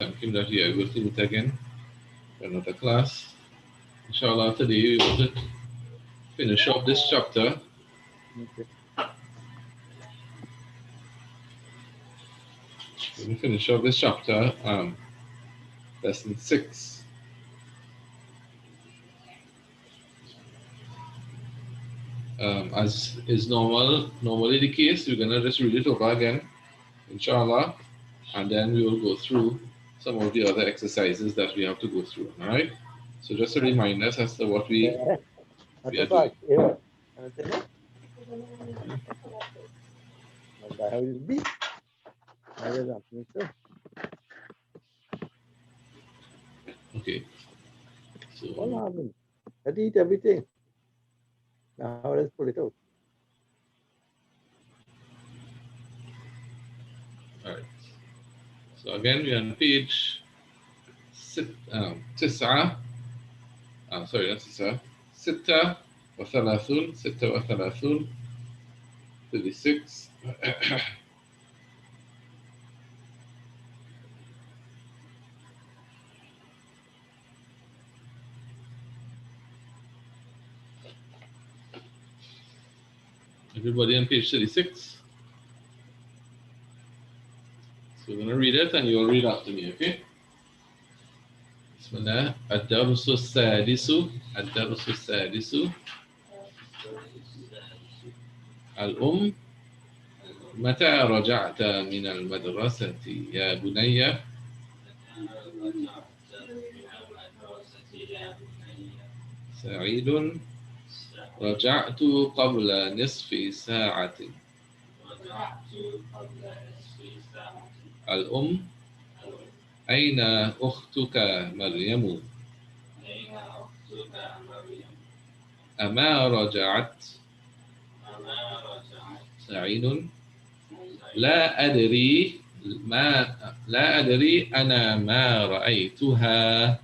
Thinking that we are able to meet again for another class. Inshallah, today we want to finish off this chapter. Okay. We're going to finish off this chapter, lesson 6. As is normally the case, we're going to just read it over again, inshallah, and then we will go through some of the other exercises that we have to go through. All right. So just a reminder as to what we are doing. Okay. So What happened? I eat everything. Now let's pull it out. all right. So again, we're on page 9. Sorry, not 9. 36. 36. 36. Everybody on page 36. So we're going to read it and you'll read after me, okay? بسم الله. الدرس السادس. الدرس السادس. الأم. متى رجعت من المدرسة يا بني؟ سعيد. رجعت قبل نصف ساعة. الأم. أين أختك مريم؟ أما رجعت؟ سعيد. لا أدري أنا ما رأيتها.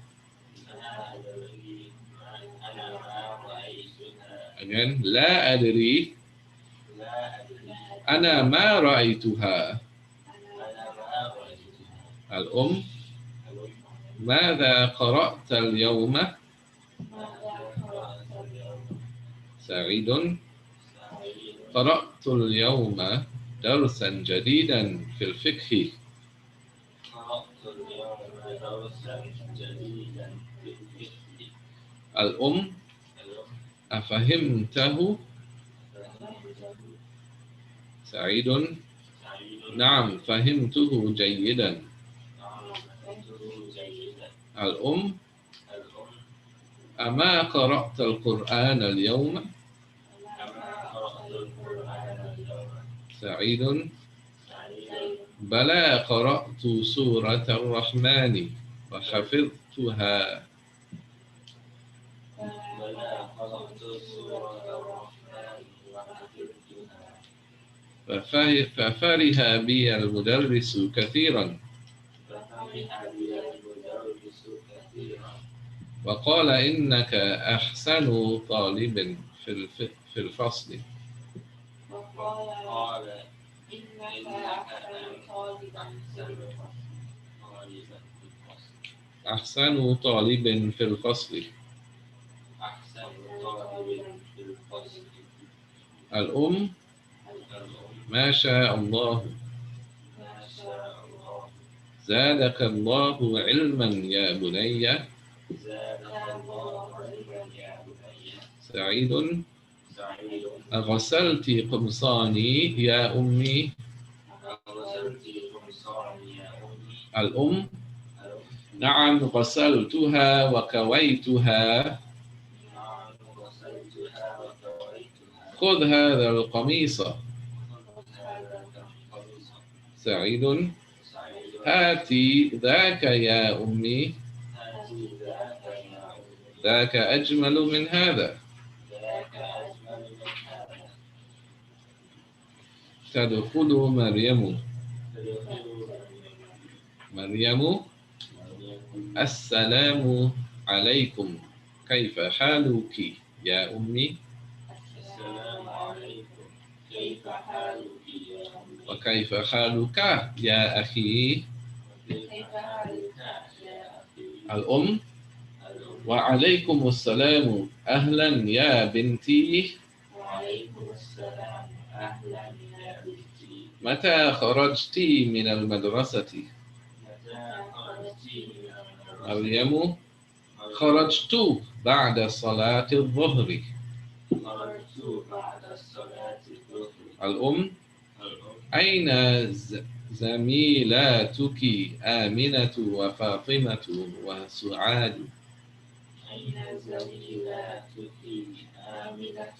Again, لا أدري أنا ما رأيتها. الأم. ماذا قرأت اليوم؟ سعيد. قرأت اليوم درسا جديدا في الفقه. الأم. أفهمته؟ سعيد. نعم فهمته جيدا. الأم. أما قرأت القرآن اليوم؟ سعيد. بلى قرأت سورة الرحمن وحفظتها. ففرح بي المدرس كثيرا وقال إنك أحسن طالب في الفصل. أحسن طالب في الفصل. الأم. ما شاء الله. زادك الله علما يا بني. سعيد. أغسلت قمصاني يا أمي؟ الأم. نعم غسلتها وكويتها. خذ هذا القميص. سعيد. هاتي ذاك يا أمي. ذاك أجمل من هذا. تدخل مريم. مريم. السلام عليكم. كيف حالك يا أمي؟ السلام عليكم. كيف حالك يا أمي؟ وكيف حالك يا أخي؟ الأم وعليكم السلام أهلا يا بنتي وعليكم السلام أهلا يا بنتي متى خرجت من المدرسة متى خرجت من المدرسة مريم خرجت بعد صلاة الظهر خرجت بعد الصلاة الظهر الأم الأم أين زميلاتك آمنة وفاطمة وسعاد أين زميلاتك آمنة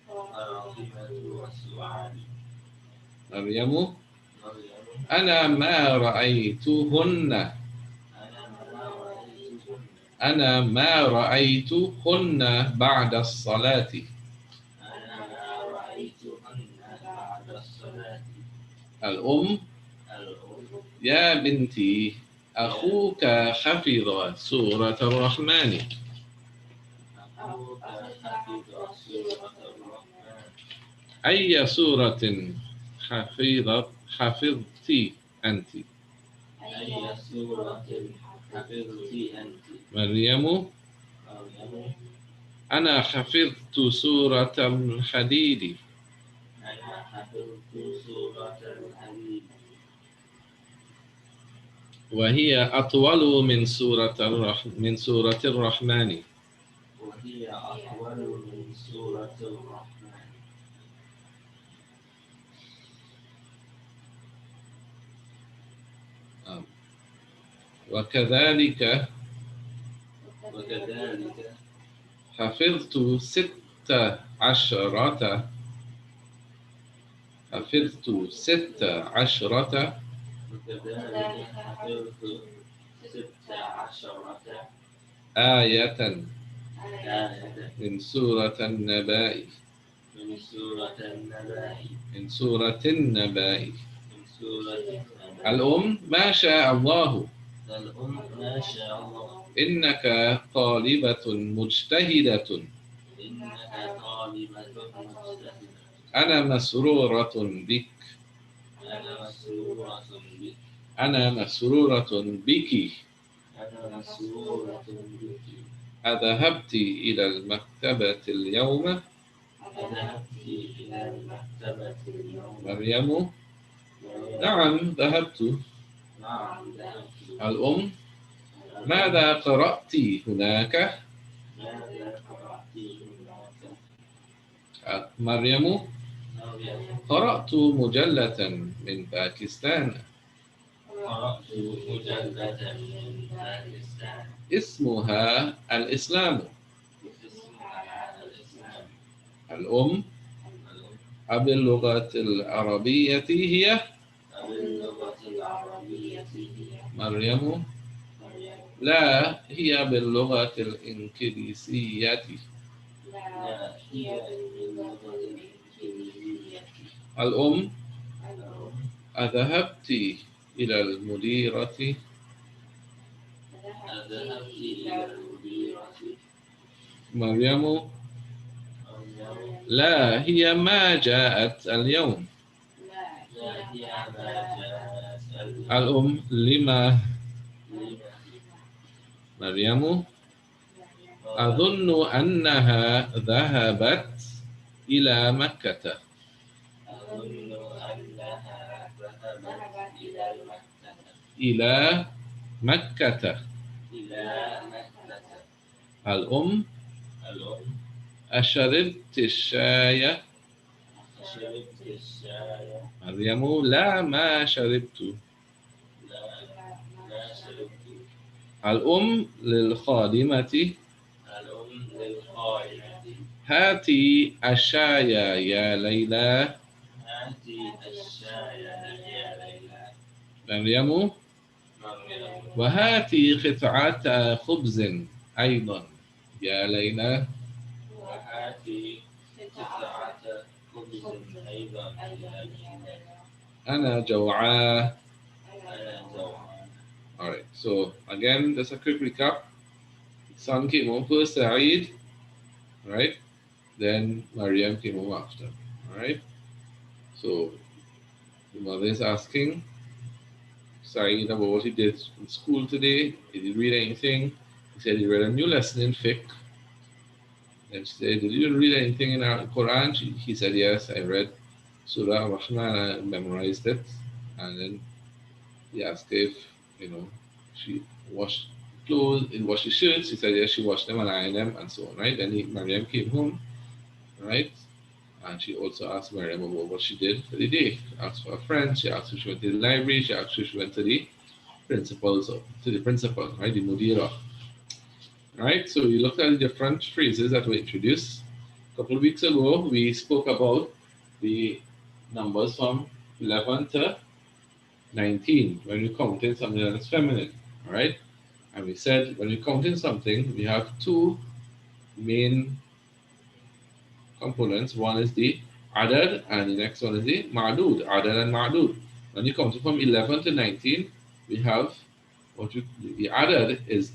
وفاطمة وسعاد مريم مريم أنا ما رأيتهن أنا ما رأيتهن أنا ما رأيتهن بعد الصلاة أنا ما رأيتهن بعد الصلاة الأم الأم يا بنتي أخوك حفظ سورة الرحمن أخوك حفظ سورة الرحمن أي سورة حفظت أنت أي سورة حفظت أنت مريم مريم أنا حفظت سورة الحديد أنا حفظت سورة الحديد وهي أطول من سورة الرحمن وهي أطول من سورة الرحمن وكذلك وكذلك حفظت ست عشرة وكذلك حفظت 16 آية آية من سورة النبأ من سورة النبأ من سورة النبأ من سورة النبأ الأم ما شاء الله الأم ما شاء الله إنك طالبة مجتهدة إنها طالبة مجتهدة أنا مسرورة بك أنا مسرورة بك أنا مسرورة بك أنا مسرورة بك أذهبت إلى المكتبة اليوم ذهبت إلى المكتبة اليوم مريم مريم نعم ذهبت نعم ذهبت الأم ماذا قرأت هناك ماذا قرأت هناك مريم مريم قرأت مجلة من باكستان قرأت مجلة من باكستان اسمها الإسلام اسمها الإسلام الأم باللغة العربية هي باللغة العربية هي مريم مريم لا هي باللغة الإنجليزية لا هي باللغة الإنجليزية الأم الأم أذهبت إلى المديرة ذهبت إلى المديرة مريم مريم لا هي ما جاءت اليوم لا هي ما جاءت اليوم الأم لما مريم أظن أنها ذهبت إلى مكة أظن أنها ذهبت إلى مكة إلى مكة إلى مكة الأم الأم أشربت الشاي شربت الشاي مريم لا ما شربت لا ما شربت الأم للخادمة الأم للقائمة هاتي الشاي يا ليلى هاتي الشاي يا ليلى مريم مريم وهاتي قطعة خبز أيضا يا ليلى وهاتي قطعة خبز أيضا يا ليلى أنا جوعان. أنا جوعان. Alright, so again, just a quick recap. Son came home first, Saeed, right? Then Mariam came home after, alright? So the mother is asking, Saeed about what he did in school today. Did he read anything? He said he read a new lesson in fiqh. And she said, did you read anything in the Quran? He said, yes, I read Surah Rahman and I memorized it. And then he asked if, she washed clothes, washed his shirts. He said, yes, she washed them and ironed them and so on, right? Then Mariam came home, right? And she also asked Mariam about what she did for the day. She asked for a friend. She asked if she went to the library. She asked if she went to the principal, right? The mudira. Right? So we looked at the different phrases that were introduced. A couple of weeks ago, we spoke about the numbers from 11 to 19 when we counted something that is feminine. All right? And we said when we counting something, we have two main components. One is the adad, and the next one is the ma'dud, adad and ma'dud. When you count from 11 to 19, we have the adad is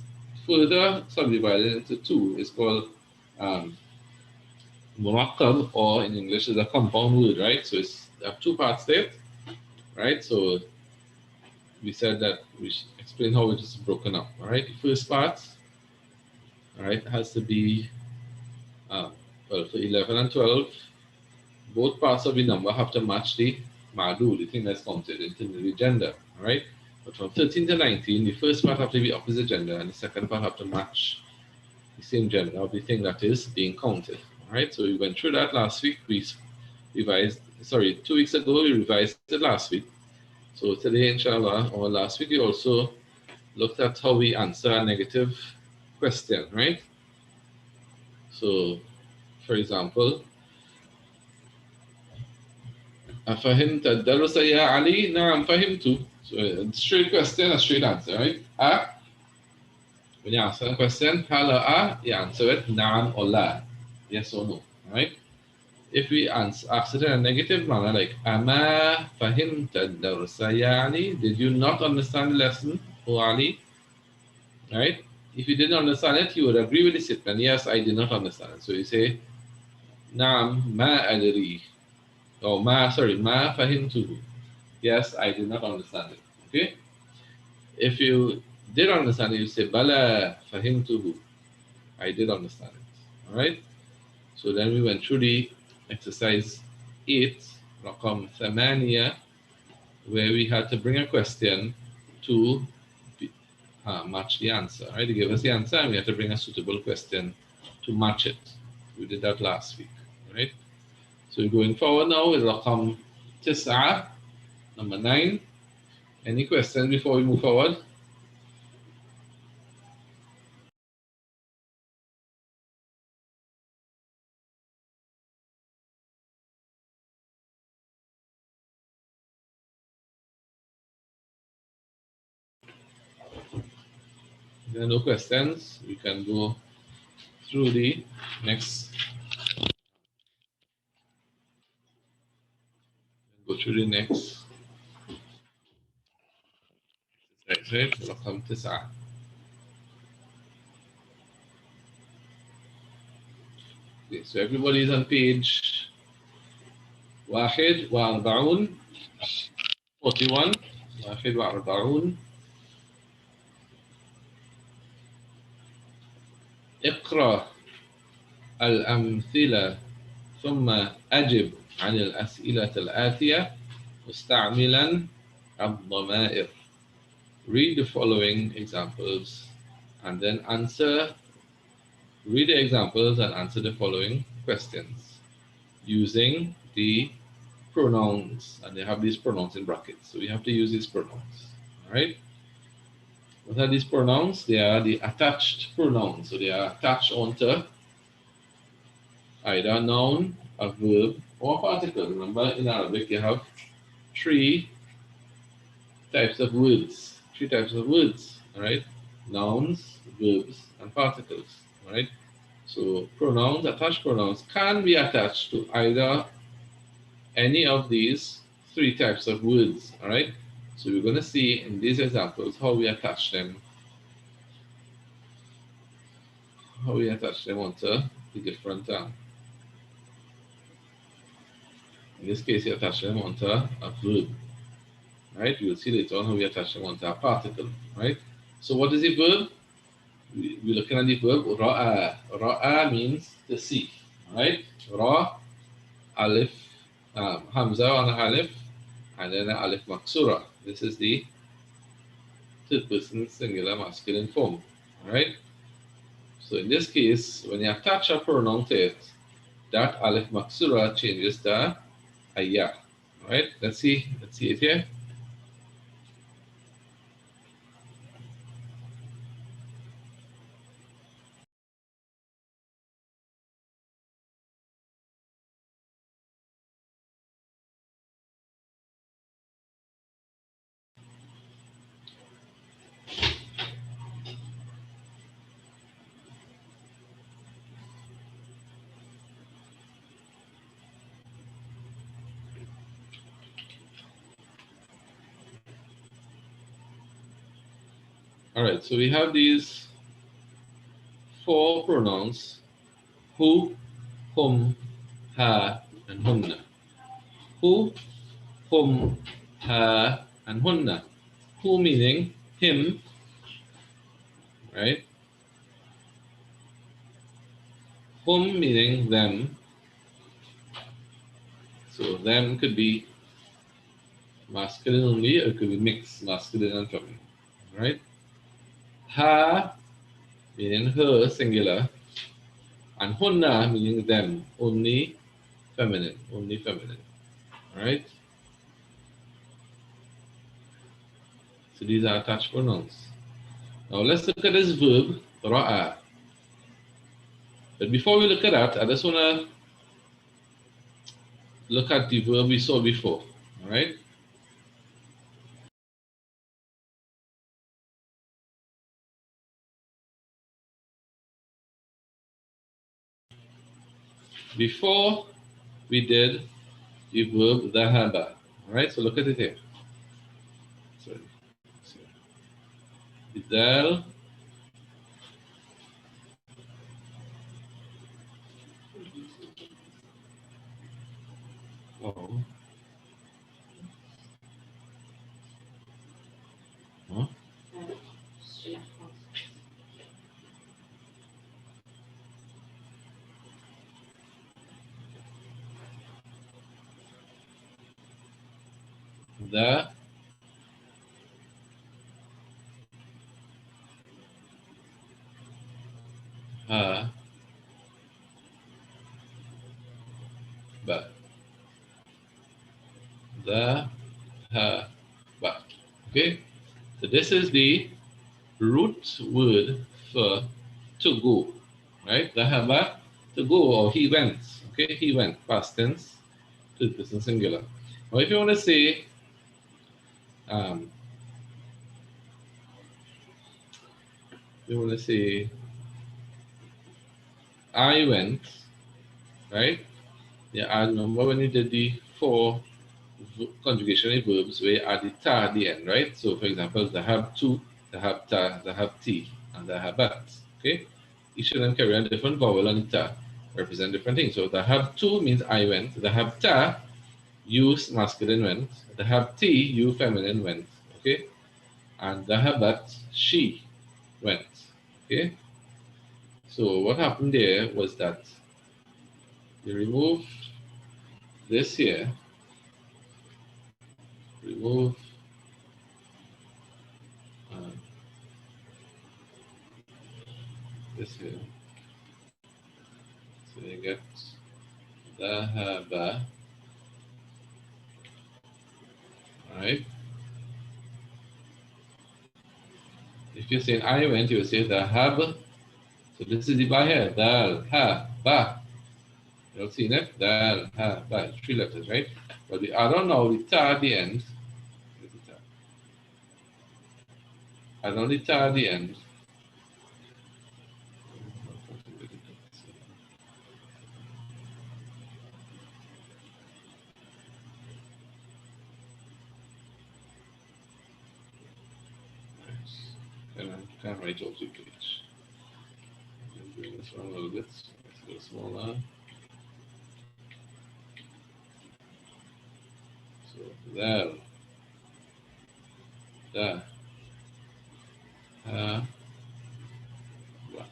further subdivided into two. It's called murakkab, or in English is a compound word, right? So it's have two parts there, right? So we said that we should explain how it is broken up. All right, the first part, all right, has to be well, for 11 and 12, both parts of the number have to match the ma'du, the thing that's counted in terms of the gender. All right, but from 13 to 19, the first part have to be opposite gender, and the second part have to match the same gender of the thing that is being counted. All right, so we went through that last week. We revised, sorry, 2 weeks ago we revised it last week. So today, inshallah, or last week, we also looked at how we answer a negative question, right? So, for example, أفهمت الدرس يا علي؟ نعم فهمت. So a straight question, a straight answer, right? When you answer a question, هل you answer it نعم or لا, yes or no, right? If we ask it in a negative manner, like أما فهمت الدرس يا علي? Did you not understand the lesson, O Ali? Right? If you didn't understand it, you would agree with the statement. Yes, I did not understand it. So you say نعم ما أدري. Oh, ما فهمته. Yes, I did not understand it. Okay? If you did understand it, you say بلى فهمته. I did understand it. All right? So then we went through the exercise 8, رقم 8, where we had to bring a question to match the answer. Right? They gave us the answer and we had to bring a suitable question to match it. We did that last week. Right? So going forward now is رقم 9, number 9. Any questions before we move forward? If there are no questions, we can go through the next. Go through the next exercise. رقم 9. Okay, so everybody is on page 41. 41. 41. اقرأ الأمثلة ثم أجب عن الأسئلة الآتية مستعملا الضمائر. Read the following examples and then read the examples and answer the following questions using the pronouns. And they have these pronouns in brackets. So we have to use these pronouns. All right. What are these pronouns? They are the attached pronouns. So they are attached onto either a noun, a verb, or a particle. Remember, in Arabic, you have three types of words. Three types of words, all right? Nouns, verbs, and particles, all right? So pronouns, attached pronouns, can be attached to either any of these three types of words, all right? So we're going to see in these examples how we attach them, onto the different in this case, you attach them onto a verb, right? You'll see later on how we attach them onto a particle, right? So what is a verb? We're looking at the verb ra'a. Ra'a means to see, right? Ra, alif, hamza on a alif, and then an alif maksura. This is the third person singular masculine form, right? So in this case, when you attach a pronoun to it, that alif maksura changes to a ya, right? Let's see it here. All right, so we have these four pronouns: who, whom, her, and hunna. Who, whom, her, and hunna. Who meaning him, right? Whom meaning them. So them could be masculine only, or it could be mixed, masculine and feminine, right? Her meaning her, singular, and hunna meaning them, only feminine, right? So these are attached pronouns. Now let's look at this verb, ra'a. But before we look at that, I just want to look at the verb we saw before, all right? Before we did the verb dhahaba, all right? So look at it here. Sorry. The dal, oh, huh? The, ha, ba. The, ha, ba. Okay? So this is the root word for to go, right? Dhahaba, to go, or he went. Okay, he went, past tense, third person singular. Now, if you want to say, um, you want to say, I went, right? Yeah, I remember when you did the four conjugation of verbs where you add the ta at the end, right? So, for example, the have tu, the have ta, the have ti, and the have bat. Okay, each of them carry a different vowel on the ta, represent different things. So, the have tu means I went. The have ta, you masculine went. The have ti, you feminine went. Okay, and the have bat, she went. Okay, so what happened there was that you remove this here, remove uh, this here. So you get dhahaba, right? If you're saying I went, you will say dhahab. So this is the ba here, dal, ha, ba. You've seen it? Dal, ha, ba. Three letters, right? But we add on now the ta at the end. Add on the ta at the end. Can write off the page. I'm doing this one a little bit. Let's go smaller. So dal. the but.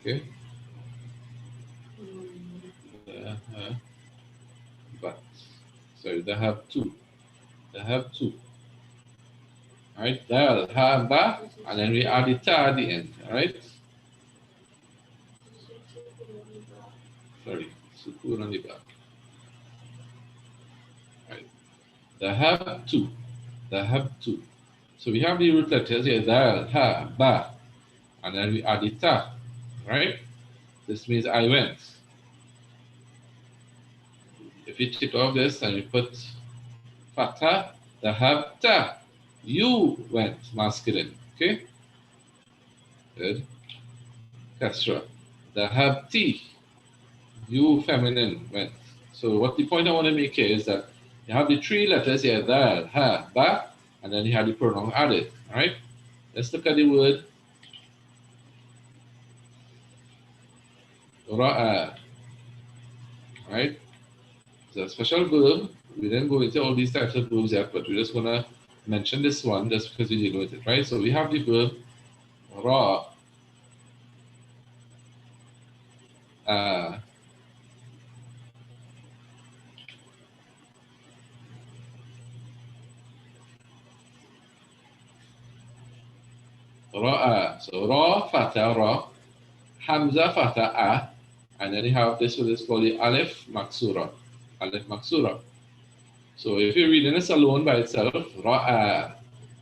Okay. The but. Sorry, they have two. They have two. Alright, dal, ha, ba, and then we add the ta at the end. Alright? Sorry, sukun on the back. Right. They have two. They have two. So we have the root letters here, dal, ha, ba, and then we add the ta. Right? This means I went. If you take off this and you put fatha, they have ta. You went, masculine. Okay? Good. Kasra. They have ti. You feminine went. So what the point I want to make here is that you have the three letters here, dal, ha, ba, and then you have the pronoun added. All right? Let's look at the word ra'a. All right? It's a special verb. We didn't go into all these types of verbs yet, but we're just going to mention this one just because we deal with it, right? So we have the verb ra. Ra'a. So ra, fatha, ra, hamza, fatha, a, and then you have this one is called the alif maksura. Alif maksura. So if you're reading this alone by itself, ra'a,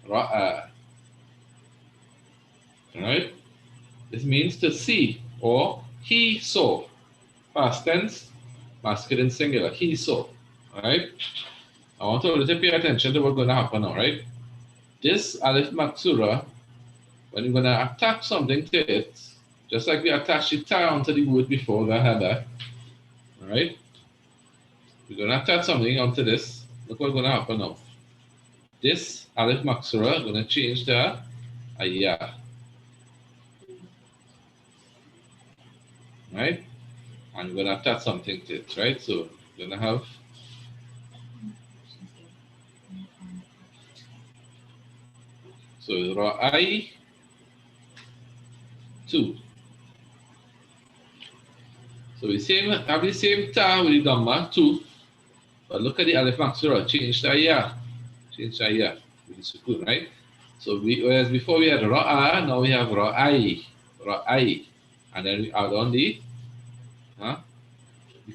ra'a, right? This means to see, or he saw. Past tense, masculine singular, he saw, right? I want you to pay attention to what's going to happen now, right? This alif maksura, when you're going to attach something to it, just like we attached the ta onto the word before that had that, all right? We're going to attach something onto this. Look what's going to happen now. This alif maksura is going to change to a ya, right? And we're going to attach something to it, right? So we're going to have ra'ai two. So we have the same ta with the dhamma two, but look at the alif maksura, change to ya, change to ya with the sukun, right? So whereas before we had ra'a, now we have ra'ai, ra'ai, and then we add on the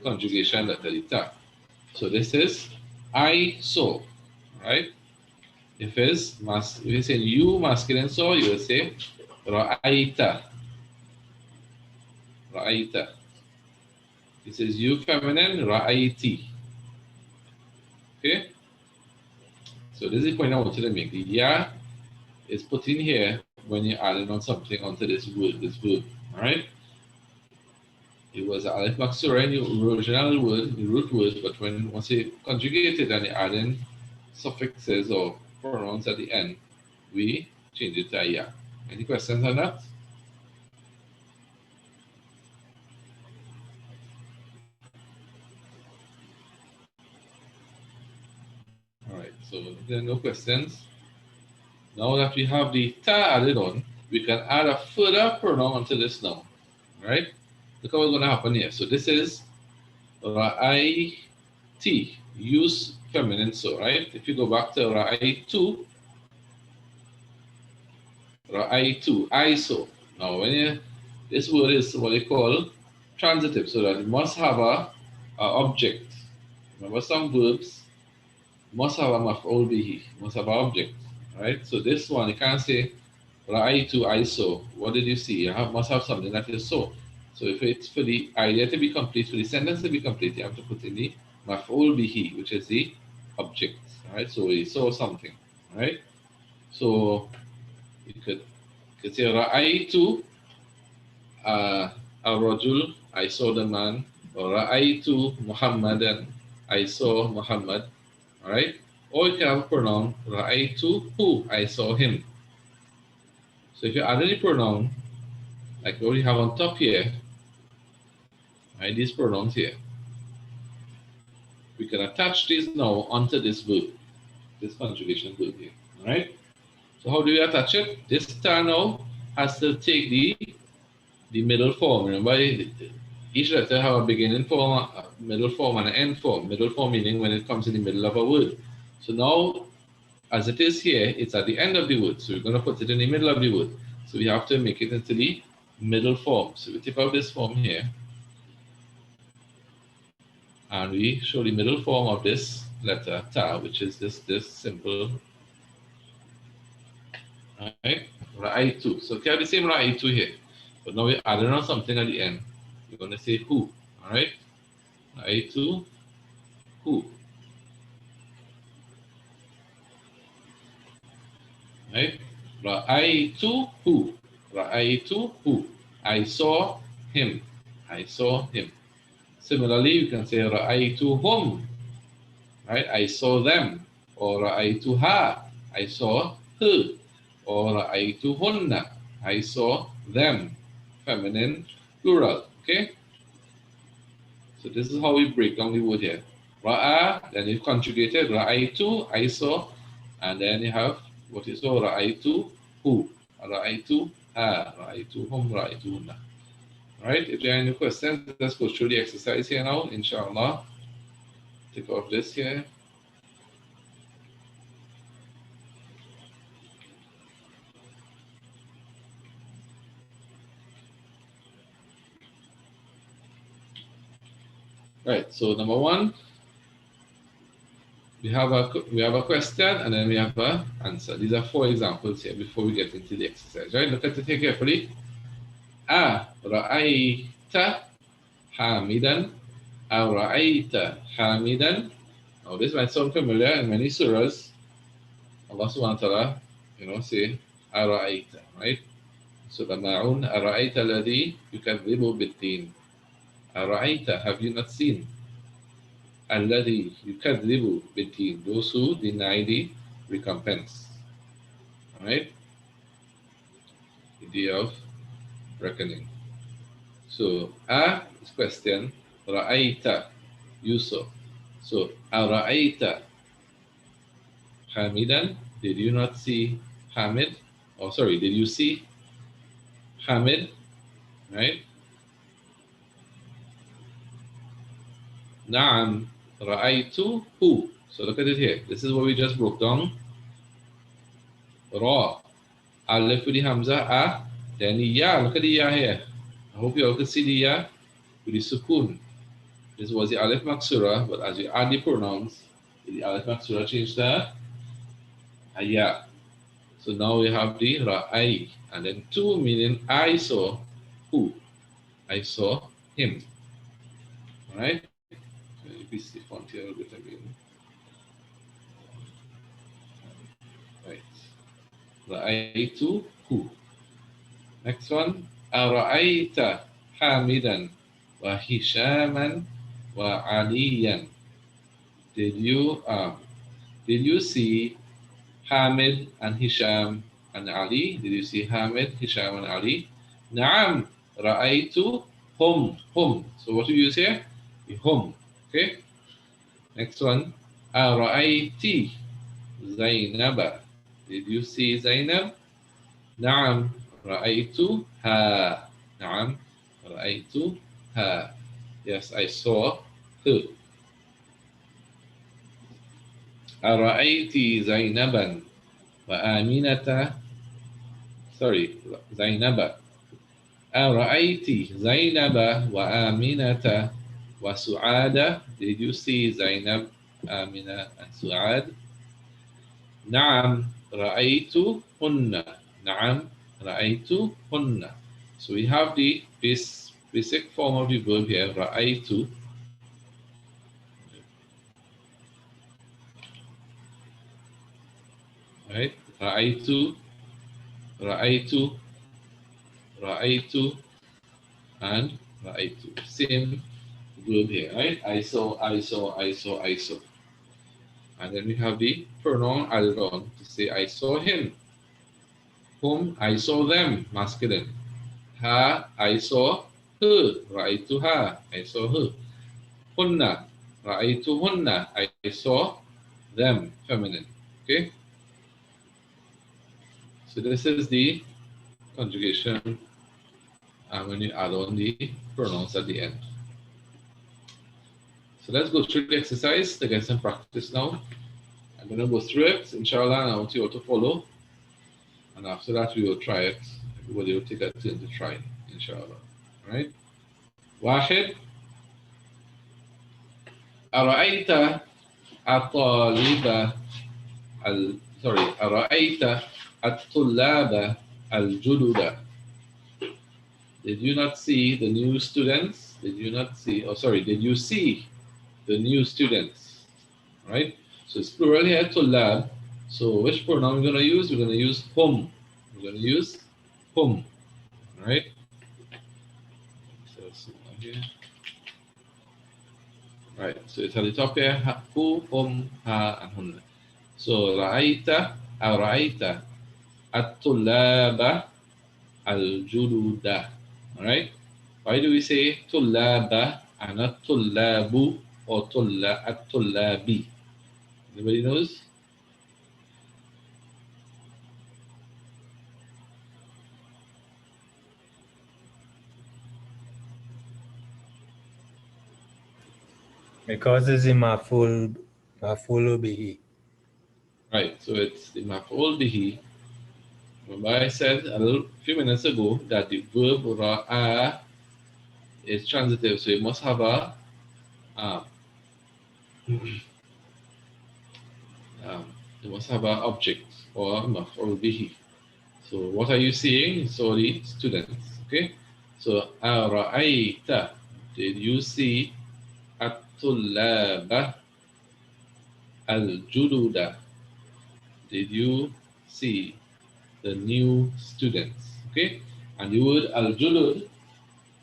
conjugation letter, the ta. So this is I saw, right? If you say you masculine saw, you will say ra'aita, ra'aita. This is you feminine, ra'aiti. Okay? So this is the point I wanted to make. The ya is put in here when you're adding on something onto this word, this verb. Alright? It was alif maksura in the original word, the root word, but once you conjugate it and you add in suffixes or pronouns at the end, we change it to ya. Any questions on that? Alright, so if there are no questions, now that we have the ta added on, we can add a further pronoun onto this now. Right? Look at what's going to happen here. So this is ra'aiti, use feminine so, right? If you go back to ra'aitu, I saw. Now this word is what they call transitive, so that it must have a object. Remember some verbs must have a maf'ul bihi, must have an object, right? So this one, you can't say ra'aitu, I saw. What did you see? You must have something that you saw. So if it's for the idea to be complete, for the sentence to be complete, you have to put in the maf'ul bihi, which is the object, right? So we saw something, right? So you could say ra'aitu al-rajul, I saw the man, or ra'aitu Muhammadan, I saw Muhammad, all right? Or you can have a pronoun ra'aitu who, I saw him. So if you add any pronoun, like what we have on top here, right, these pronouns here, we can attach these now onto this verb, this conjugation verb here, Right? So how do we attach it? This ta now has to take the middle form. Remember, each letter have a beginning form, a middle form, and an end form. Middle form meaning when it comes in the middle of a word. So now, as it is here, it's at the end of the word. So we're going to put it in the middle of the word. So we have to make it into the middle form. So we take out this form here, and we show the middle form of this letter ta, which is this simple, right? Ra'aytu. So we have the same ra'aytu here, but now we're adding on something at the end. We're going to say who, all right? Ra'aytu who, right? Ra'aytu who, Ra'aytu who. I saw him, I saw him. Similarly, you can say Ra'aytu hum, right? I saw them. Or Ra'aytuha, I saw her. Or Ra'aytuhunna, I saw them. Feminine, plural, okay? So this is how we break down the word here. Ra'a, then you conjugated Ra'aytu, I saw, and then you have what you saw, Ra'aytu who, Ra'aytu ha, Ra'aytu hum, Ra'aytu hunna. Alright, if there are any questions, let's go through the exercise here now, inshallah. Take off this here. Right, so number one, we have a question and then we have an answer. These are 4 examples here before we get into the exercise. Right, look at it here carefully. Ra'ayta hamidan, ra'ayta hamidan. Now this might sound familiar in many surahs. Allah subhanahu wa ta'ala, say ara'ayta, right? Surah Ma'un, ara'ayta alladhi yukadhibu bid-din. Ara'ayta, have you not seen? Alladhi yukadhibu bid-din, those who deny the recompense. Alright? The day of reckoning. So is question, ra'ayta, you saw. So ara'ayta hamidan, did you not see Hamid? Oh sorry, did you see Hamid? Right? Na'am ra'aytu who. So look at it here. This is what we just broke down. Ra. Alif with the hamza, then the ya. Look at the ya here. I hope you all can see the ya with the sukun. This was the alif maksura, but as you add the pronouns, the alif maksura changed to a ya. So now we have the ra'ay, and then two meaning I saw who. I saw him. All right. Let me see the font here a bit again. Right. Ra'aytu who. Next one. Ara'ayta hamidan wa hishaman wa aliyan. Did you see Hamid and Hisham and Ali? Did you see Hamid, Hisham and Ali? Naam, ra'aytu hum. So what do you use here? Hum. Okay. Next one. Ara'ayti Zainaba. Did you see Zainab? Naam, ra'aytuha. Naam, ra'aytuha. Yes, I saw her. Ara'ayti Zainaban wa Aminata. Sorry, Zainaba. Ara'ayti Zainaba wa Aminata wa Su'ada. Did you see Zainab, Amina, and Su'ad? Na'am, ra'aytuhunna. Na'am, ra'aytuhunna. So we have the basic form of the verb here, ra'aytu. Right? Ra'aytu, ra'aytu, ra'aytu, and ra'aytu. Same verb here, right? I saw, I saw, I saw, I saw. And then we have the pronoun added on to say I saw him. Whom, I saw them, masculine. Ha, I saw her. Ra'aytuha, I saw her. Hunna, ra'aytuhunna, I saw them, feminine. Okay? So this is the conjugation when you add on the pronouns at the end. So let's go through the exercise to get some practice now. I'm going to go through it, inshallah, and I want you all to follow. And after that, we will try it. Everybody will take a turn to try it, inshallah. All right? واحد أرأيت الطالب أرأيت الطلاب الجدد. Did you not see the new students? Did you not see, did you see the new students? Right? So it's plural here, طلاب. So which pronoun we're going to use? We're going to use hum. We're going to use hum. Right? So here. Right, so it's at the top here, who, hum, ha, and hunna. So رأيت أرأيت الطلاب الجدد. Alright? Why do we say طلاب and not طلاب or الطلابي? Anybody knows? Because it's in maful bihi. Right, so it's the maf'ul bihi. Remember I said a few minutes ago that the verb ra'a is transitive, so it must have a um, it must have an object or maf'ul bihi. So what are you seeing? Sorry, students. Okay. So ara'aita, did you see at-tullaba al-juluda? Did you see the new students? Okay. And the word al-julud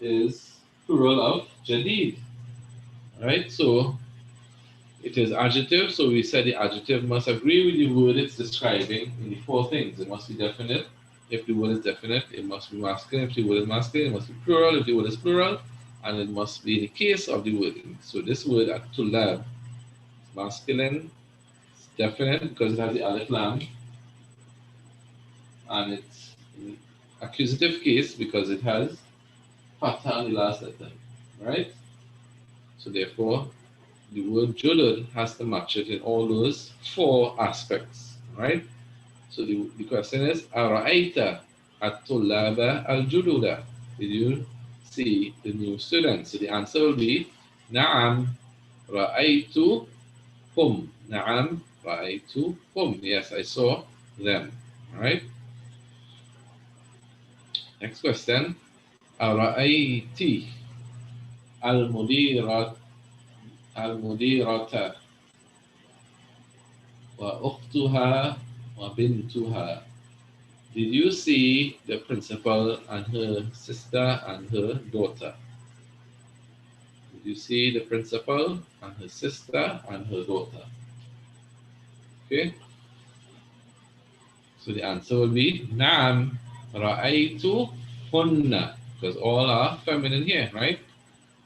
is plural of jadid. Right. So it is adjective. So we said the adjective must agree with the word it's describing in the four things. It must be definite. If the word is definite, it must be masculine. If the word is masculine, it must be plural. If the word is plural, and it must be in the case of the wording. So this word tulab is masculine, it's definite because it has the alif lam, and it's in accusative case because it has fatha on the last letter, right? So therefore, the word julud has to match it in all those four aspects, right? So the question is, Ara'aita at-tullaba al-juluda? Did you see the new students? So the answer will be, Na'am ra'aytu hum. Na'am ra'aytu hum. Yes, I saw them. All right. Next question. Ara'aiti al-mudirata wa ukhtuha wa bintuha. Did you see the principal and her sister and her daughter? Did you see the principal and her sister and her daughter? Okay. So the answer will be Naam Ra'aytu Hunna. Because all are feminine here, right?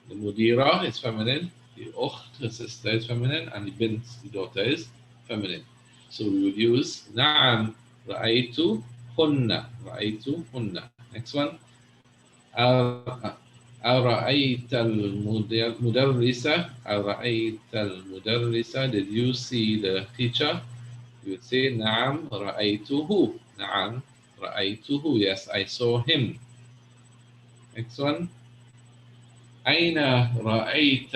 The Mudira is feminine, the Ukht, her sister, is feminine, and the Bint, the daughter, is feminine. So we would use Naam Ra'aytu Hunna. Ra'aytu Hunna. Next one. أرأيت المدرسة أرأيت المدرسة Did you see the teacher? You would say نعم رأيته نعم رأيته Yes, I saw him. Next one. أين رأيت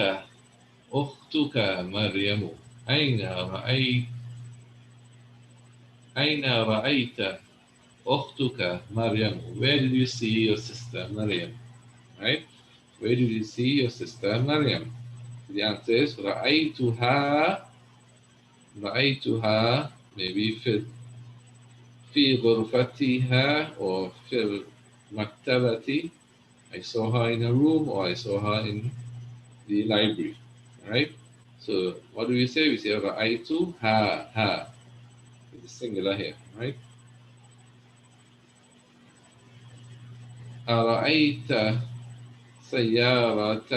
أختك مريم أين رأيت أختك مريم Where did you see your sister Maryam? Right? Where did you see your sister Maryam? The answer is رأيتها maybe في غرفتها or في المكتبة. I saw her in a room or I saw her in the library. Right? So what do we say? We say رأيتها. It's singular here, right? أرأيت سيارة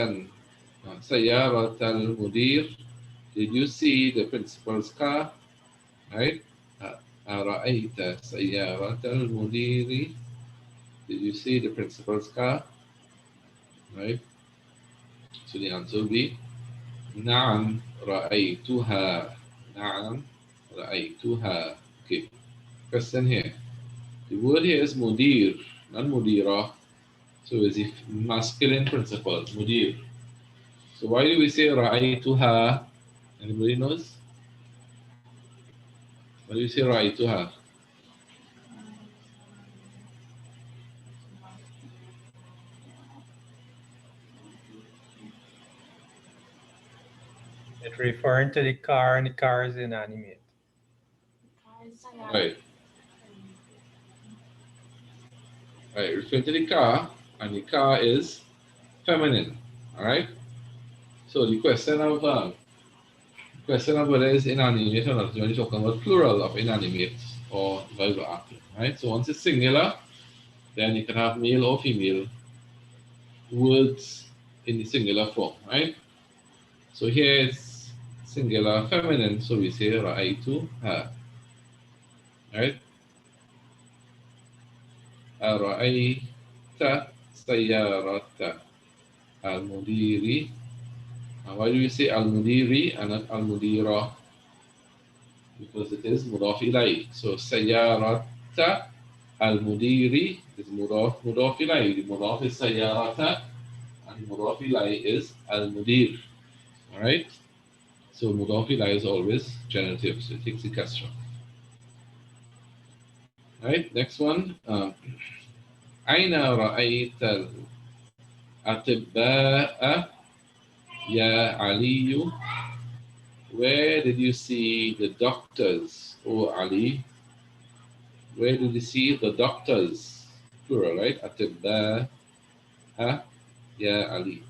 المدير? Did you see the principal's car? Right? أرأيت سيارة المدير? Did you see the principal's car? Right? So the answer will be نعم رأيتها. نعم رأيتها. Okay. Question here. The word here is mudir, not mudira. So it's a masculine principle, mudir. So why do we say رأيتها? Anybody knows? Why do you say رأيتها? It's referring to the car, and the car is inanimate. Right. Right. Referring to the car, and the car is feminine. All right. So the question of whether it's inanimate or not, when you're talking about plural of inanimate or verbal active, right? So once it's singular, then you can have male or female words in the singular form, right? So here it's singular feminine, so we say رأيتها, right? أرأيت سيارة المدير. Why do we say المدير and not المديرة? Because it is مضاف إليه. So سيارة المدير is مضاف إليه. The مضاف is سيارة and مضاف إليه is المدير. Alright? So مضاف إليه is always genitive, so it takes the kasra. Right? Next one. أين رأيت الأطباء يا علي? Where did you see the doctors, O Ali? Where did you see the doctors? Plural, right? أطباء يا علي.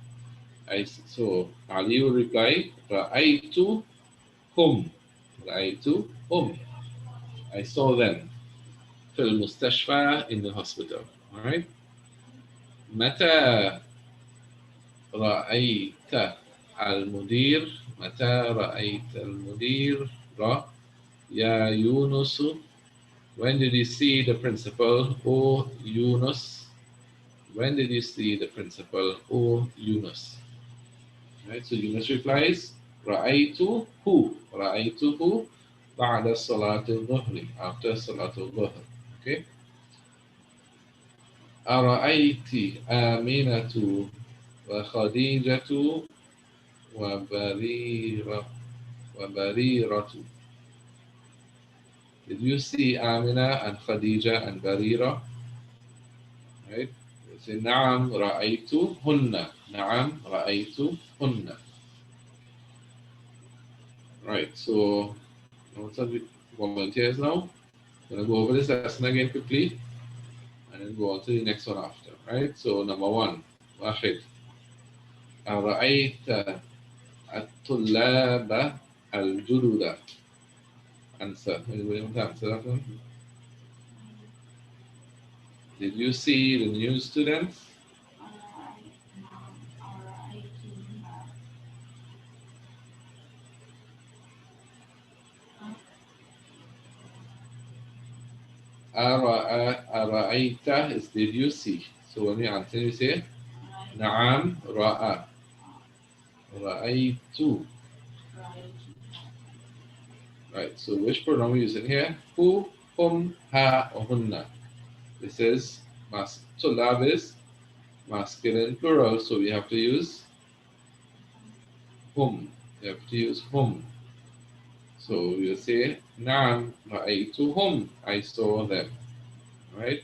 So Ali will reply, رأيتهم. رأيتهم. I saw them. في المستشفى, in the hospital. All right? متى رأيت المدير؟ متى رأيت المدير؟ يا يونس. When did you see the principal? O Yunus. When did you see the principal? O Yunus. Right, so Yunus replies, رأيته. رأيته بعد صلاة الظهر. After صلاة الظهر. Okay. أرأيت آمنة وخديجة وبريرة. Did you see Amina and Khadija and Barira? Right? Say نعم رأيتهن. نعم رأيتهن. Right, so what's up with volunteers now? I'm gonna go over this lesson again quickly and then go on to the next one after. Right? So number one, واحد. أرأيت الطلاب الجدد? Answer. Anybody want to answer that one? Did you see the new students? أرأيت is did you see? So when you answer, you say نعم رأى. رأيت. Right, so which pronoun we using here? Who, whom, ha, or hunna. This is طلاب is masculine plural, so we have to use whom. We have to use whom. So we'll say نعم رأيتهم. I saw them. Right?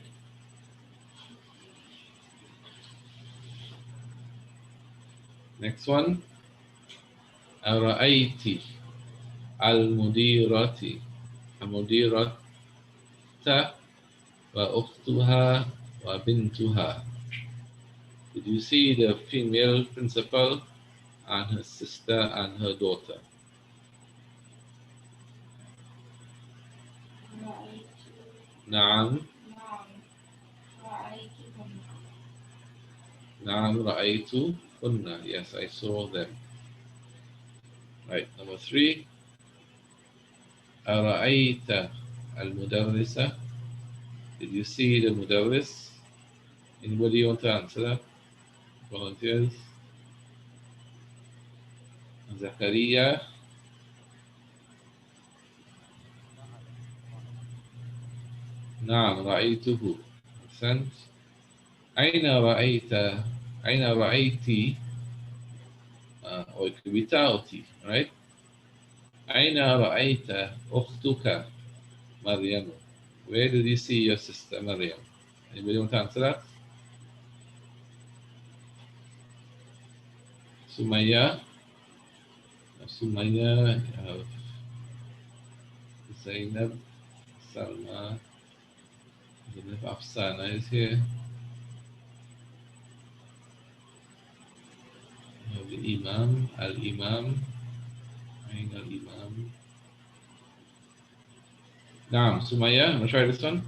Next one. أرأيت المديرة. المديرة وأختها وبنتها. Did you see the female principal and her sister and her daughter? نعم. نعم رأيتهن. Yes, I saw them. Right, number three. أرأيت المدرسة. Did you see the مدرس? Anybody want to answer that? Volunteers? زكريا. نعم رأيته. أحسنت. أين رأيت أين رأيت or it could be تأتي, right? أين رأيت أختك مريم? Where did you see your sister Maryam? Anybody want to answer that? Sumaya. Sumaya. You have Zainab. Salma. I don't know if Afsana is here. You have the Imam. Al-Imam. أين الإمام? نعم Sumaya. I'm going to try this one.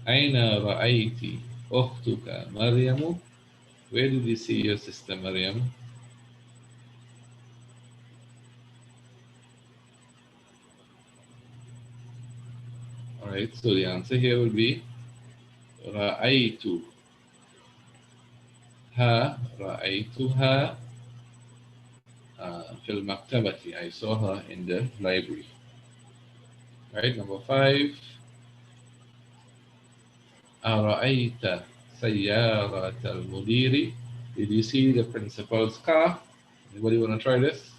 أين رأيت أختك مريم? Where did you see your sister Maryam? Alright, so the answer here will be رأيتها رأيتها في المكتبة. I saw her in the library. Right, number 5. أرأيت سيارة المدير? Did you see the principal's car? Anybody want to try this?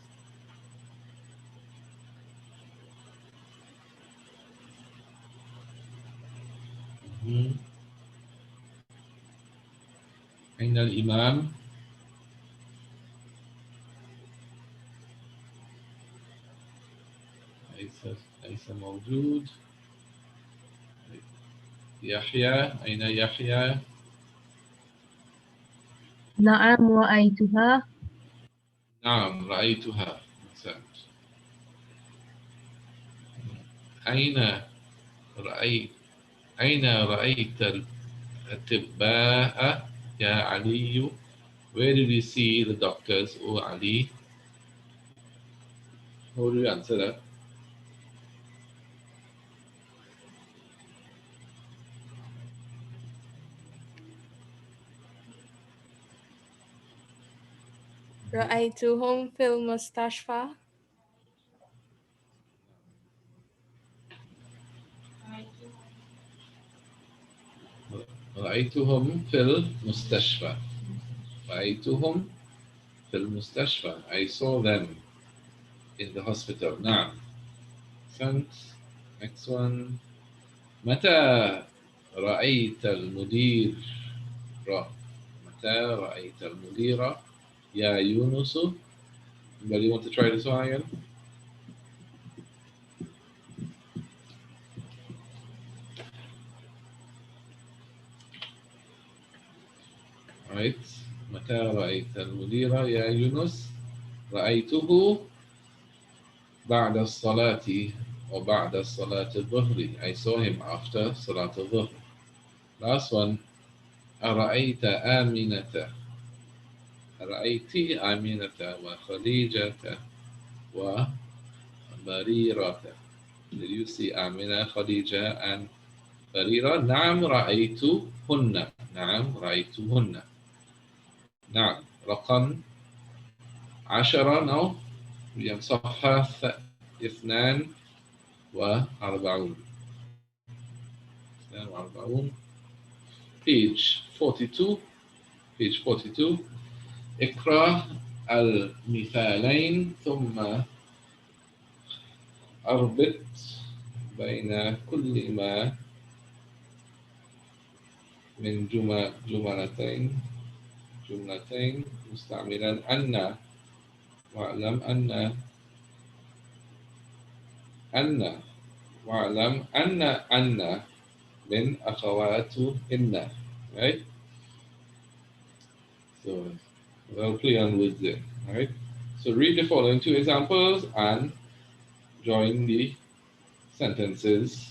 أين الإمام؟ ليس موجود. يحيى. أين يحيى؟ نعم رأيتها. نعم رأيتها. أين رأيت أين رأيت الأطباء يا علي? Where did you see the doctors, oh Ali? How do you answer that? رأيتهم في المستشفى. رأيتهم في المستشفى. رأيتهم في المستشفى. I saw them in the hospital. نعم. Next one. متى رأيت المدير؟ متى رأيت المدير يا يونس؟ Anybody want to try this one again? Right. متى رأيت المدير يا يونس؟ رأيته بعد الصلاة وبعد صلاة الظهر. I saw him after صلاة الظهر. Last one. أرأيت آمنة؟ رأيت آمنة وخديجة وبريرة. Did you see آمنة, خديجة and بريرة؟ نعم رأيتهن. نعم رأيتهن. نعم. رقم 10 أو صفحة 42. page 42. page 42. اقرأ المثالين ثم أربط بين كل ما من جملتين مستعملا أن. واعلم أن من أخوات إن. Right? So we'll play on with it. Right? So read the following 2 examples and join the sentences.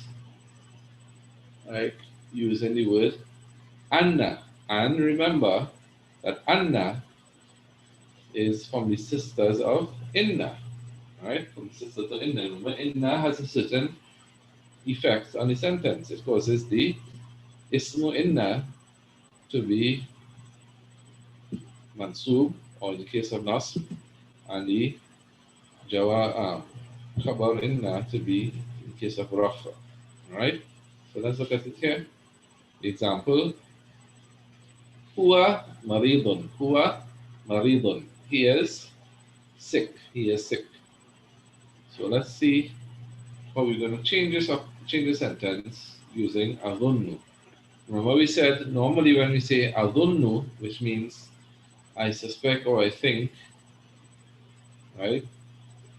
Right? Using the word Anna. And remember that Anna is from the sisters of inna. Right? From the sisters of inna. Remember, inna has a certain effect on the sentence. It causes the ismu inna to be mansub, or in the case of nasb, and the khabar inna to be in the case of rafa. Right? So let's look at it here. The example, huwa maridun. Huwa maridun. He is sick. He is sick. So let's see how we're going to change the sentence using adunnu. Remember we said normally when we say adunnu, which means I suspect or I think, right?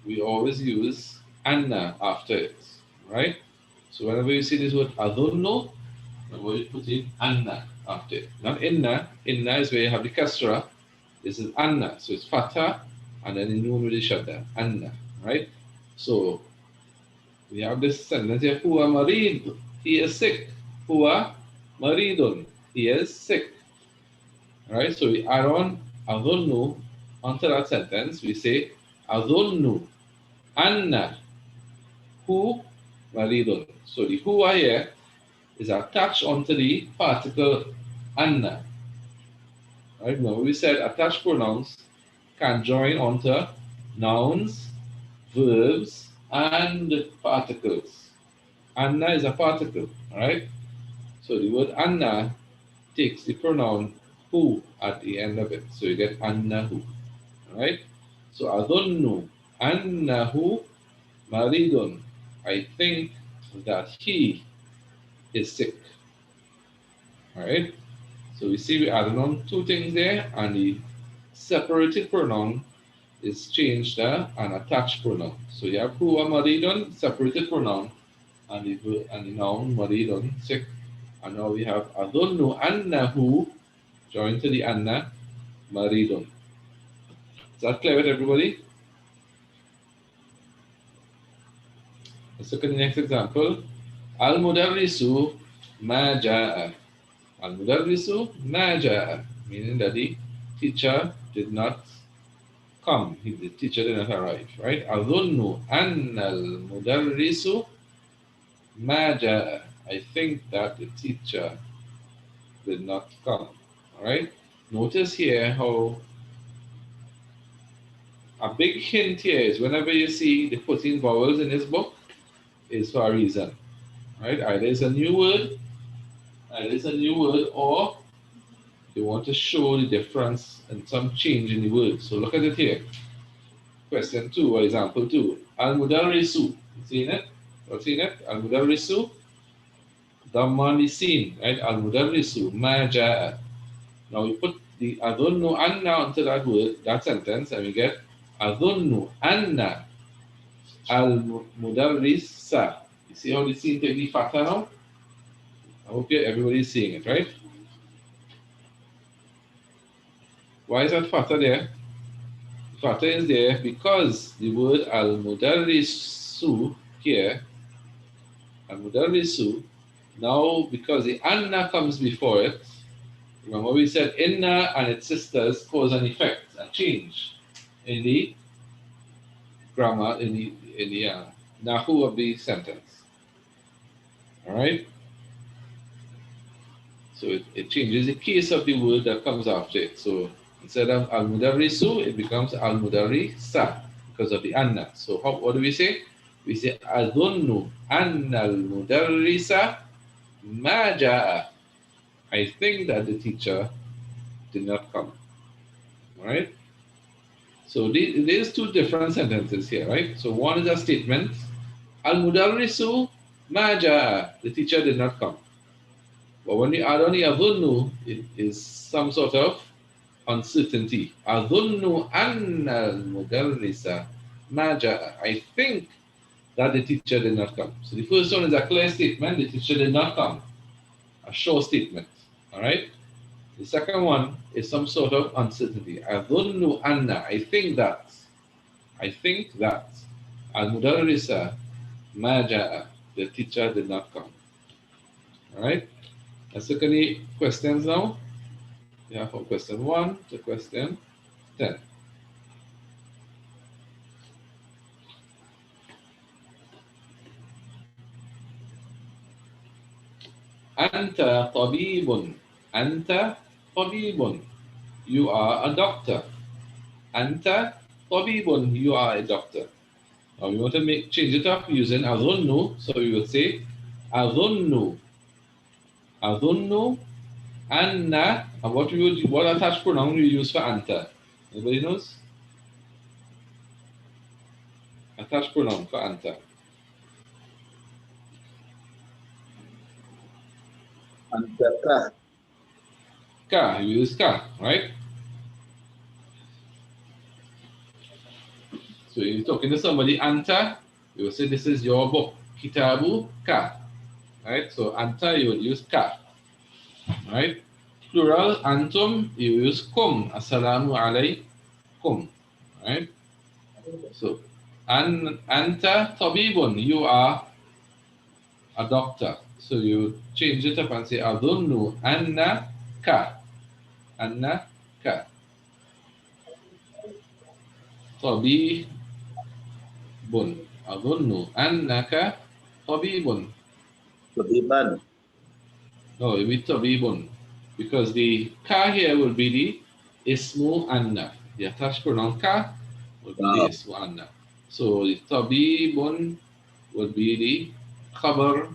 We always use anna after it, right? So whenever you see this word adunnu, remember you put in anna after it. Not inna. Inna is where you have the kasra. This is anna. So it's fatha and then the noon with the shadda. Anna, right? So we have this sentence here, huwa marid. He is sick. Huwa maridun. He is sick. Right? So we add on adunnu onto that sentence. We say adunnu anna hu maridun. So the huwa here is attached onto the particle anna. Right? Remember we said attached pronouns can join onto nouns, verbs, and particles. Anna is a particle, right? So the word Anna takes the pronoun who at the end of it. So you get Annahu, right? So Adunnu Annahu Maridun. I think that he is sick, all right? So we see we added on two things there, and the separated pronoun is changed to an attached pronoun. So you have huwa maridun, separated pronoun, and the noun maridun, sick. And now we have adunnu annahu joined to the anna maridun. Is that clear with everybody? Let's look at the next example. Al mudarrisu ma ja'a. Al mudarrisu ma ja'a, meaning that the teacher did not come. The teacher did not arrive, right? Adunnu anna al mudarrisu ma ja'a. I think that the teacher did not come. All right. Notice here how a big hint here is whenever you see the 14 vowels in this book is for a reason. Right? Either it's a new word, or you want to show the difference and some change in the word. So look at it here. Question 2 or example 2. Al mudarrisu. Seen it? Or seen it? Al mudarrisu. Damman is seen, right? Al mudarrisu ma ja'a. Now we put the adunnu anna onto that word, that sentence, and we get adunnu anna al mudarrisa. You see how the scene take the fatha now? I hope everybody's seeing it, right? Why is that fatha there? Fatha is there because the word al mudarrisu here, al mudarrisu, now because the anna comes before it, remember we said inna and its sisters cause an effect, a change in the grammar, in the nahu of the sentence. All right. So it changes the case of the word that comes after it. So instead of al mudarrisu, it becomes al mudarrisa because of the anna. So what do we say? We say adunnu anna al mudarrisa ma ja'a. I think that the teacher did not come. All right. So there's two different sentences here, right? So one is a statement, al mudarrisu ma ja'a. The teacher did not come. But when you add on the adunnu, it is some sort of uncertainty. Adunnu anna al-mudarrisa ma ja'a. I think that the teacher did not come. So the first one is a clear statement, the teacher did not come. A sure statement. All right? The second one is some sort of uncertainty. Adunnu anna. I think that. Al-mudarrisa ma ja'a. The teacher did not come. All right? Let's look at the questions now. We have from question 1 to question 10. Anta tabibun. Anta tabibun. You are a doctor. Anta tabibun. You are a doctor. Now we want to change it up using adhunnu. So we would say adhunnu. Adhunnu anna. And what attached pronoun we use for anta? Anybody knows? Attached pronoun for anta. Antaka. Ka. You use ka, right? So if you're talking to somebody anta, you will say this is your book. Kitabu ka. Right? So anta you would use ka. Right? Plural antum you use kum. Assalamu alaikum. Right? So anta tabibun, you are a doctor. So you change it up and say adunnu anna ka. Anna ka. Tabibun. Adunnu annaka tabibun. Tabiban. No, it will be tabibun. Because the ka here will be the ismu anna. The attached pronoun ka will be the ismu anna. So the tabibun would be the khabar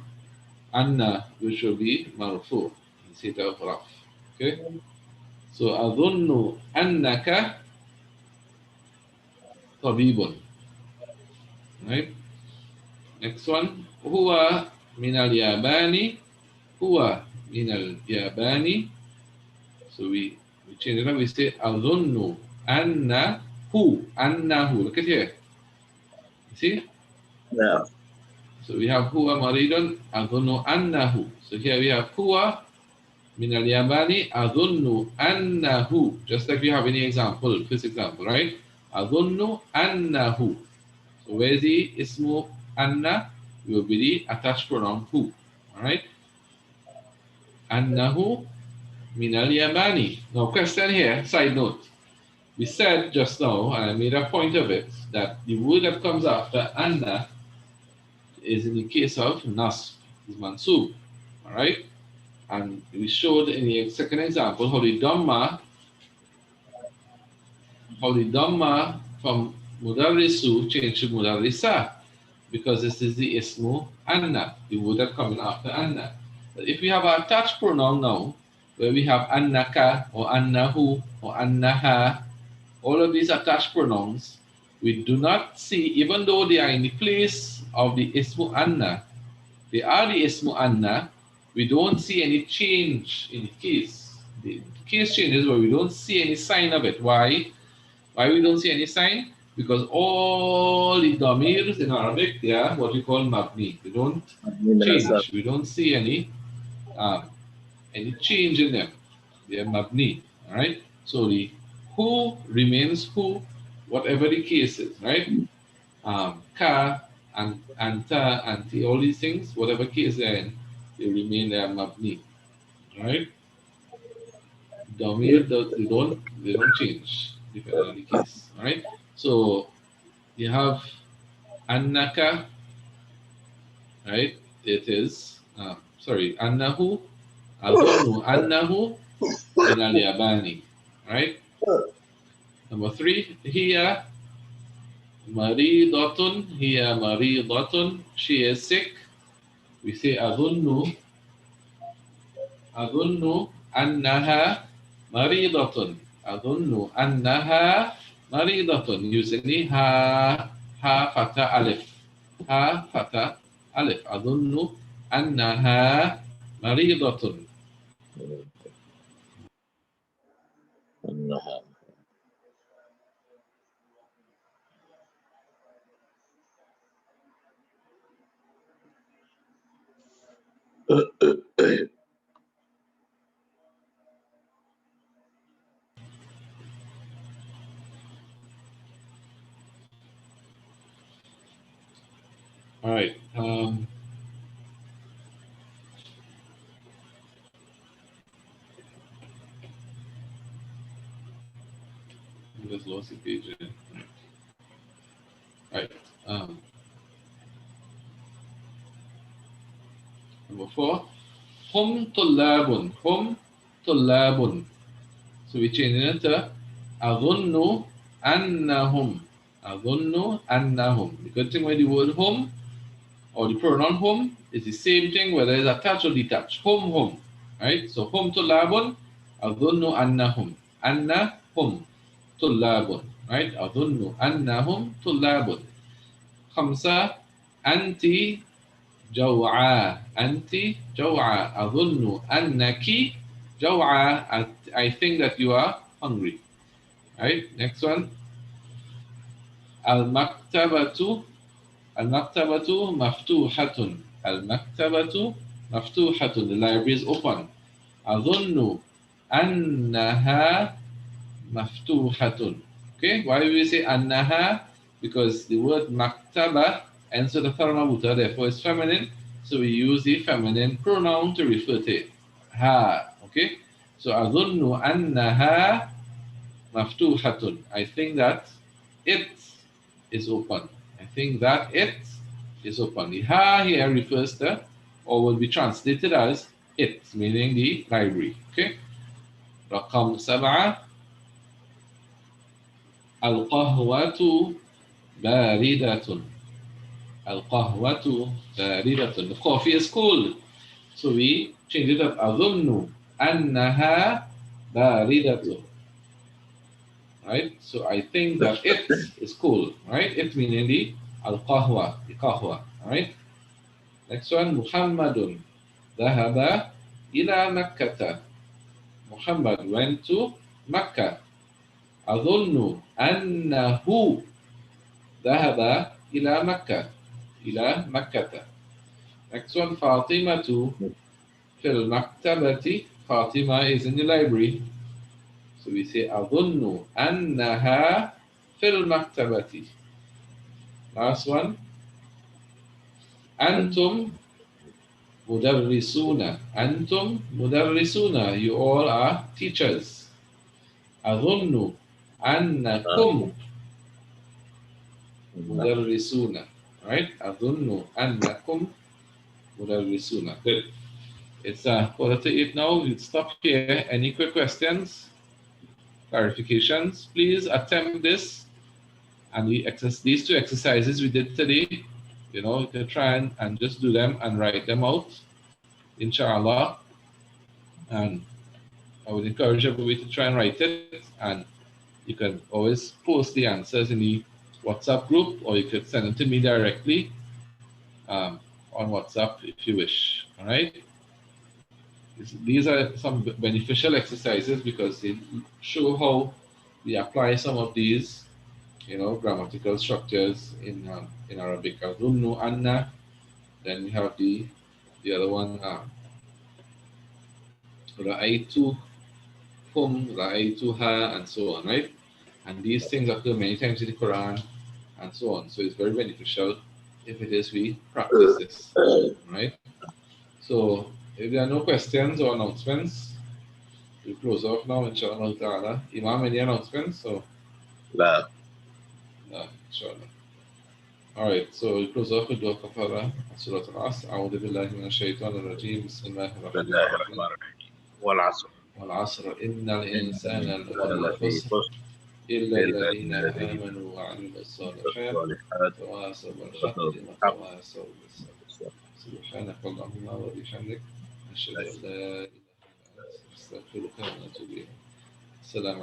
anna, which will be marfu instead of raf. Okay? So adunnu annaka tabibun. Right? Next one. Huwa min al-yabani. Huwa min al-yabani. So we change it up. We say adunnu annahu. Look at here. You see? Yeah. So we have huwa maridun adunnu annahu. So here we have huwa min al-yabani adunnu annahu. Just like we have any example, first example, right? Adunnu annahu. So where is the ismu anna? Will be the attached pronoun hu. Alright? Annahu min al-yabani. Now question here, side note. We said just now, and I made a point of it, that the word that comes after anna is in the case of nasb, is mansub. Alright? And we showed in the second example how the Dhamma from Mudarrisu changed to Mudarrisa, because this is the Ismu Anna, the word that comes after Anna. But if we have our attached pronoun now, where we have Annaka or Annahu or Annaha, all of these attached pronouns, we do not see, even though they are in the place of the Ismu Anna, they are the Ismu Anna, we don't see any change in the case. The case changes, but we don't see any sign of it. Why? Why we don't see any sign? Because all the damirs in Arabic, they are what we call mabni. They don't change. We don't see any change in them. They are mabni. All right. So the who remains who, whatever the case is. Right. Ka and anta, anti, all these things, whatever case they're in, they remain there mabni. All right. Damir, they don't change depending on the case. All right. So you have annaka, right? It is, annahu, adunnu annahu min al-yabani, right? Number 3, hiya maridatun, she is sick. We say adunnu annaha maridatun, adunnu annaha maridatun, using the ha fata alif. Ha fata alif. Adunnu annaha maridatun. All right. I just lost the page. All right. Number 4. hum tullabun. Hum tullabun. So we change it to أظن أنهم. أظن أنهم. The good thing with the word hum or the pronoun hum is the same thing whether it's attached or detached. Hum. Right? So hum tullabun. أظن أنهم. أنهم طلاب. Right? أظن أنهم طلاب. خمسة أنت جوعى. أنت جوعى. أظن أنك جوعى. I think that you are hungry. Right? Next one. المكتبة المكتبة مفتوحة. المكتبة مفتوحة. The library is open. أظن أنها مفتوحة. Okay, why do we say أنها? Because the word maktaba ends with a marbuta, therefore it's feminine. So we use the feminine pronoun to refer to it. Ha. Okay, so أظن أنها مفتوحة. I think that it is open. I think that it is open. The ha here refers to, or will be translated as it, meaning the library. Okay. رقم 7 القهوة باردة. القهوة باردة. The coffee is cold. So we change it up. أظن أنها باردة. Right? So I think that it is cold. Right? It meaning the القهوة. The قهوة. Right? Next one. محمد ذهب إلى مكة. Muhammad went to Mecca. أظن أنه ذهب إلى مكة. إلى مكة. Next one. فاطمة في المكتبة. Fatima is in the library. So we say أظن أنها في المكتبة. Last one. أنتم مدرسون. أنتم مدرسون. You all are teachers. أظن أنكم مدرسون. Right? أظن أنكم مدرسون. Good. It's 4:38 now. We'll stop here. Any quick questions, clarifications? Please attempt this and these two exercises we did today. You know, you can try and just do them and write them out, inshallah. And I would encourage everybody to try and write it. And you can always post the answers in the WhatsApp group, or you could send them to me directly on WhatsApp if you wish. All right. These are some beneficial exercises because they show how we apply some of these, you know, grammatical structures in Arabic. Azunnu anna. Then we have the other one. Ra'aytu hum, ra'aytuha, and so on. Right. And these things occur many times in the Quran, and so on. So it's very beneficial if it is we practice this. Right. So if there are no questions or announcements, we close off now, inshallah ta'ala. Imam, any announcements? So, لا. no, inshallah. All right, so we close off with dua kafara, Surah Al-Asr. أعوذ بالله من الشيطان الرجيم. بسم الله بسم الرحمن الله الرحيم. الرحمن الرحيم والعصر والعصر إن إن الإنسان الإنسان لفي لفي خسر خسر إلا إلا الذين الذين آمنوا وعملوا الصالحات الصالحات وتواصوا بالحق وتواصوا بالحق وتواصوا بالصبر. والصبر. سبحانك اللهم وبحمدك أشهد أن لا إله إلا أنت أستغفرك وأتوب إليك. السلام